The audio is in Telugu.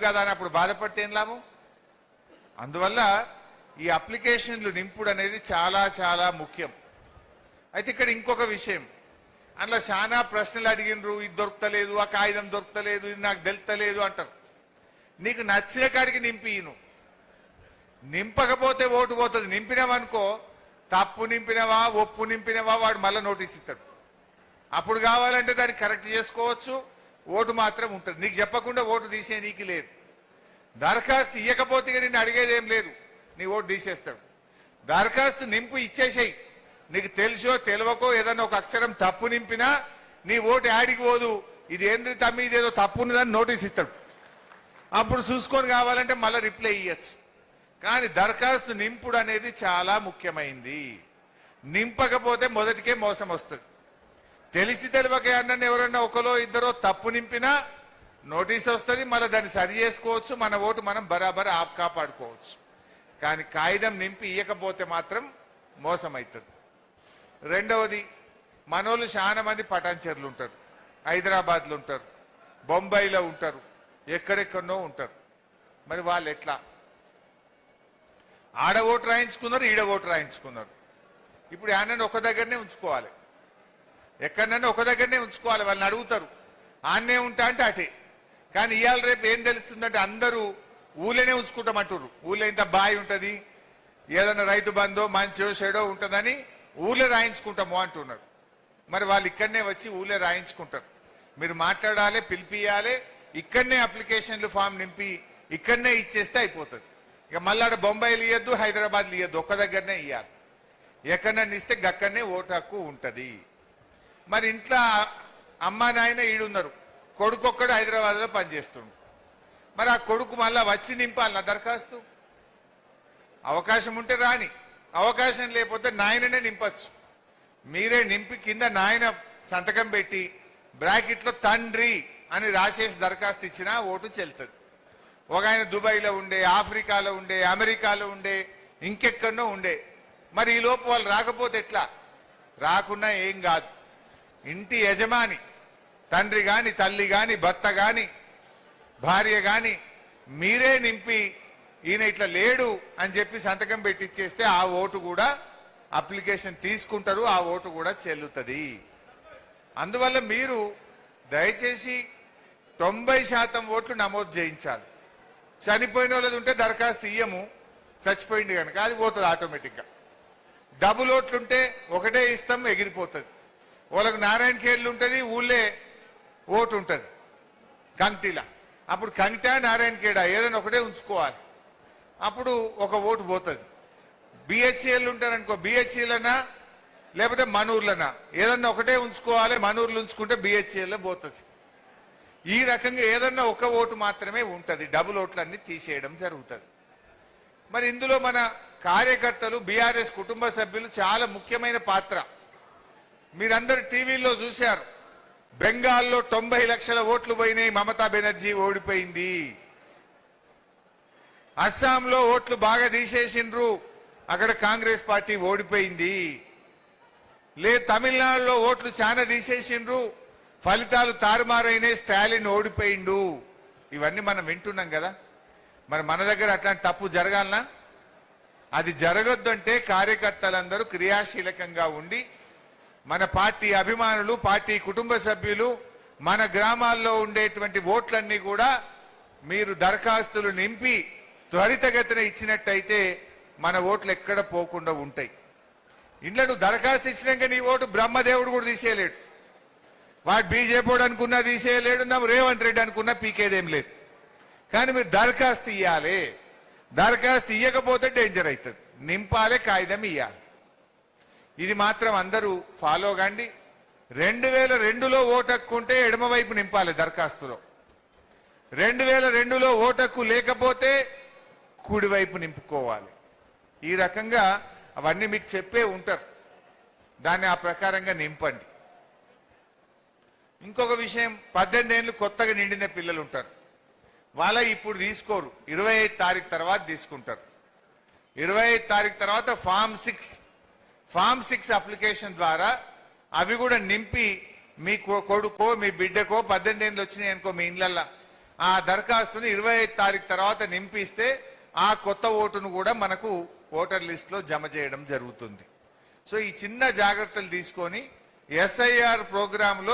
కదా అని అప్పుడు బాధపడితే ఏం లాభం? అందువల్ల ఈ అప్లికేషన్లు నింపుడు అనేది చాలా చాలా ముఖ్యం. అయితే ఇక్కడ ఇంకొక విషయం, అందులో చాలా ప్రశ్నలు అడిగినరు, ఇది దొరుకుతలేదు, ఆ కాగితం దొరుకుతలేదు, ఇది నాకు తెలుస్తలేదు అంటారు. నీకు నచ్చిన కాడికి నింపిను, నింపకపోతే ఓటు పోతుంది. నింపినావనుకో, తప్పు నింపినవా ఒప్పు నింపినవా వాడు మళ్ళీ నోటీస్ ఇస్తాడు. అప్పుడు కావాలంటే దాన్ని కరెక్ట్ చేసుకోవచ్చు, ఓటు మాత్రం ఉంటుంది. నీకు చెప్పకుండా ఓటు తీసే నీకు లేదు. దరఖాస్తు ఇవ్వకపోతే నిన్ను అడిగేది ఏం లేదు, నీ ఓటు తీసేస్తాడు. దరఖాస్తు నింపు ఇచ్చేసేయి. నీకు తెలుసో తెలియకో ఏదన్నా ఒక అక్షరం తప్పు నింపినా నీ ఓటు యాడికి పోదు. ఇది ఏంది తమ్మి, ఇదేదో తప్పు ఉన్నదని నోటీస్ ఇస్తాడు. అప్పుడు చూసుకొని కావాలంటే మళ్ళీ రిప్లై ఇవ్వచ్చు. కానీ దరఖాస్తు నింపుడు అనేది చాలా ముఖ్యమైంది. నింపకపోతే మొదటికే మోసం వస్తుంది. తెలిసి తెలియక అన్న ఎవరన్నా ఒకరో ఇద్దరో తప్పు నింపినా నోటీస్ వస్తుంది. మళ్ళీ దాన్ని సరి చేసుకోవచ్చు, మన ఓటు మనం బరాబర్ కాపాడుకోవచ్చు. కానీ కాగితం నింపి ఇవ్వకపోతే మాత్రం మోసం అవుతుంది. రెండవది, మనోళ్ళు చాలా మంది పటాన్చెర్లు ఉంటారు, హైదరాబాద్లో ఉంటారు, బొంబాయిలో ఉంటారు, ఎక్కడెక్కడనో ఉంటారు. మరి వాళ్ళు ఎట్లా? ఆడ ఓటు రాయించుకున్నారు, ఈడ ఓటు రాయించుకున్నారు. ఇప్పుడు ఆనని ఒక దగ్గరనే ఉంచుకోవాలి, ఎక్కడన్నా ఒక దగ్గరనే ఉంచుకోవాలి. వాళ్ళని అడుగుతారు, ఆన్నే ఉంటా అంటే అటే. కానీ ఇవాళ రేపు ఏం తెలుస్తుందంటే అందరూ ఊళ్ళోనే ఉంచుకుంటామంటారు. ఊళ్ళో ఇంత బావి ఉంటుంది, ఏదైనా రైతు బంధో మంచో చెడో ఉంటుందని ఊళ్ళో రాయించుకుంటాము అంటున్నారు. మరి వాళ్ళు ఇక్కడనే వచ్చి ఊళ్ళో రాయించుకుంటారు. మీరు మాట్లాడాలి, పిలిపియాలి, ఇక్కడనే అప్లికేషన్లు ఫామ్ నింపి ఇక్కడనే ఇచ్చేస్తే అయిపోతుంది. ఇక మళ్ళీ బొంబాయిలు ఇవ్వద్దు, హైదరాబాద్లు ఇవ్వద్దు, ఒక్క దగ్గరనే ఇవ్వాలి. ఎక్కడన్నా ఇస్తే గక్కడనే ఓటు హక్కు ఉంటుంది. మరి ఇంట్లో అమ్మా నాయన ఈడున్నారు, కొడుకు ఒక్కడు హైదరాబాద్లో పనిచేస్తుండు. మరి ఆ కొడుకు మళ్ళా వచ్చి నింపాలి నా దరఖాస్తు. అవకాశం ఉంటే రాని, అవకాశం లేకపోతే నాయననే నింపచ్చు. మీరే నింపి కింద నాయన సంతకం పెట్టి బ్రాకెట్లో తండ్రి అని రాసేసి దరఖాస్తు ఇచ్చినా ఓటు చెల్లుతుంది. ఒక ఆయన దుబాయ్లో ఉండే, ఆఫ్రికాలో ఉండే, అమెరికాలో ఉండే, ఇంకెక్కడనో ఉండే. మరి ఈ లోపు వాళ్ళు రాకపోతే ఎట్లా? రాకున్నా ఏం కాదు. ఇంటి యజమాని తండ్రి గాని, తల్లి గాని, భర్త గాని, భార్య గాని మీరే నింపి ఈయన ఇట్లా లేడు అని చెప్పి సంతకం పెట్టిచ్చేస్తే ఆ ఓటు కూడా అప్లికేషన్ తీసుకుంటారు, ఆ ఓటు కూడా చెల్లుతుంది. అందువల్ల మీరు దయచేసి 90% ఓట్లు నమోదు చేయించాలి. చనిపోయిన వాళ్ళది ఉంటే దరఖాస్తు ఇయ్యము, చచ్చిపోయింది కనుక అది పోతుంది ఆటోమేటిక్గా. డబుల్ ఓట్లుంటే ఒకటే ఇస్తాం, ఎగిరిపోతుంది. వాళ్ళకు నారాయణ ఖేడ్లు ఉంటుంది, ఊళ్ళే ఓటు ఉంటుంది కంక్టీలా. అప్పుడు కంక్టా నారాయణ ఖేడా ఏదైనా ఒకటే ఉంచుకోవాలి, అప్పుడు ఒక ఓటు పోతుంది. బిహెచ్ఎల్ ఉంటారనుకో, బిహెచ్ఎలనా లేకపోతే మనూర్లనా ఏదన్నా ఒకటే ఉంచుకోవాలి. మనూర్లు ఉంచుకుంటే బిహెచ్ఎల్లో పోతుంది. ఈ రకంగా ఏదన్నా ఒక ఓటు మాత్రమే ఉంటుంది, డబుల్ ఓట్లన్నీ తీసేయడం జరుగుతుంది. మరి ఇందులో మన కార్యకర్తలు, బీఆర్ఎస్ కుటుంబ సభ్యులు చాలా ముఖ్యమైన పాత్ర. మీరందరూ టీవీల్లో చూశారు, బెంగాల్లో 90 లక్షల ఓట్లు పోయినాయి, మమతా బెనర్జీ ఓడిపోయింది. అస్సాంలో ఓట్లు బాగా తీసేసిండ్రు, అక్కడ కాంగ్రెస్ పార్టీ ఓడిపోయింది. తమిళనాడులో ఓట్లు చాలా తీసేసిండ్రు, ఫలితాలు తారుమారైన స్టాలిన్ ఓడిపోయిండు. ఇవన్నీ మనం వింటున్నాం కదా. మరి మన దగ్గర అట్లాంటి తప్పు జరగాలనా? అది జరగొద్దంటే కార్యకర్తలందరూ క్రియాశీలకంగా ఉండి మన పార్టీ అభిమానులు, పార్టీ కుటుంబ సభ్యులు, మన గ్రామాల్లో ఉండేటువంటి ఓట్లన్నీ కూడా మీరు దరఖాస్తులు నింపి త్వరితగతిన ఇచ్చినట్టయితే మన ఓట్లు ఎక్కడ పోకుండా ఉంటాయి. ఇంట్లో నువ్వు దరఖాస్తు ఇచ్చినాక నీ ఓటు బ్రహ్మదేవుడు కూడా తీసేయలేడు, వాడు బీజేపీ అనుకున్నా తీసేయలేడు, రేవంత్ రెడ్డి అనుకున్నా పీకేదేం లేదు. కానీ మీరు దరఖాస్తు ఇవ్వాలి. దరఖాస్తు ఇవ్వకపోతే డేంజర్ అవుతుంది. నింపాలే, కాగితం ఇవ్వాలి. ఇది మాత్రం అందరూ ఫాలో కాండి. 2002లో ఓటు హక్కు ఉంటే ఎడమవైపు నింపాలి దరఖాస్తులో. 2002లో ఓటు హక్కు లేకపోతే కుడివైపు నింపుకోవాలి. ఈ రకంగా అవన్నీ మీకు చెప్పే ఉంటారు, దాన్ని ఆ ప్రకారంగా నింపండి. ఇంకొక విషయం, 18 ఏళ్ళు కొత్తగా నిండిన పిల్లలు ఉంటారు, వాళ్ళ ఇప్పుడు తీసుకోరు, 25 తారీఖు తర్వాత తీసుకుంటారు. 25 తారీఖు తర్వాత ఫామ్ 6 అప్లికేషన్ ద్వారా అవి కూడా నింపి మీ కొడుకో మీ బిడ్డకో 18 ఏళ్ళు వచ్చినాయి అనుకో, మీ ఇళ్ళల్లో ఆ దరఖాస్తుని 25 తారీఖు తర్వాత నింపిస్తే ఆ కొత్త ఓటును కూడా మనకు ఓటర్ లిస్ట్ లో జమ చేయడం జరుగుతుంది. సో ఈ చిన్న జాగ్రత్తలు తీసుకొని SIR ప్రోగ్రామ్ లో